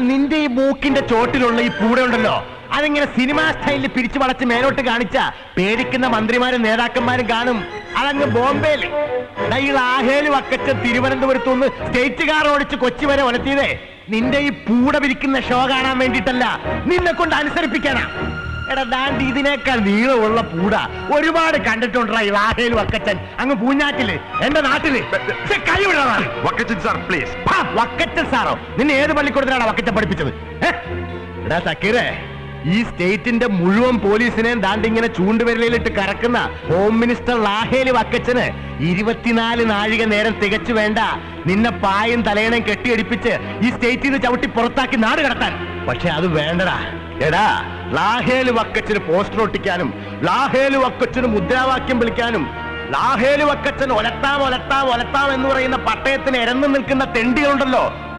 നിന്റെ ഈ മൂക്കിന്റെ ചോട്ടിലുള്ള ഈ പൂട ഉണ്ടല്ലോ, അതിങ്ങനെ സിനിമാ സ്റ്റൈലിൽ പിരിച്ചു വളച്ച് മേലോട്ട് കാണിച്ച പേടിക്കുന്ന മന്ത്രിമാരും നേതാക്കന്മാരും കാണും. അതങ്ങ് ബോംബെയില് ഈ ലാഹേല് വക്കച്ച തിരുവനന്തപുരത്തു നിന്ന് സ്റ്റേറ്റ് കാർ ഓടിച്ച് കൊച്ചി വരെ ഒലത്തിയതേ നിന്റെ ഈ പൂട പിരിക്കുന്ന ഷോ കാണാൻ വേണ്ടിയിട്ടല്ല, നിന്നെ കൊണ്ട് അനുസരിപ്പിക്കാനാ. എടാ ദാണ്ട് ഇതിനേക്കാൾ നീളമുള്ള പൂട ഒരുപാട് കണ്ടിട്ടുണ്ടാ ഈ ലാഹേല് വക്കച്ചൻ അങ്ങ് പൂഞ്ഞാറ്റില്, എന്റെ നാട്ടില്. കൈ വിടാ വക്കച്ചൻ സാർ പ്ലീസ്. വക്കച്ചൻ സാറോ? നിന്നെ ഏത് പള്ളിക്കൂടത്തിലാണ് വക്കച്ചൻ പഠിപ്പിച്ചത്? എടാ സക്കീറേ, ഈ സ്റ്റേറ്റിന്റെ മുഴുവൻ പോലീസിനെയും ദാണ്ടിങ്ങനെ ചൂണ്ടുവിരലിലിട്ട് കറക്കുന്ന ഹോം മിനിസ്റ്റർ ലാഹേലി വക്കച്ചന് 24 നാഴിക നേരം തികച്ചു വേണ്ട നിന്നെ പായും തലയണയും കെട്ടിയടിപ്പിച്ച് ഈ സ്റ്റേറ്റിൽ നിന്ന് ചവിട്ടി പുറത്താക്കി നാട് കടത്താൻ. പക്ഷെ അത് വേണ്ടടാ. എടാ, ലാഹേലി വക്കച്ചന് പോസ്റ്റർ ഒട്ടിക്കാനും ലാഹേലി വക്കച്ചന് മുദ്രാവാക്യം വിളിക്കാനും ലാഹേലി വക്കച്ചൻ ഒലത്താം ഒലത്താം ഒലത്താം എന്ന് പറയുന്ന പട്ടയത്തിന് ഇരന്നു നിൽക്കുന്ന തെണ്ടികളുണ്ടല്ലോ,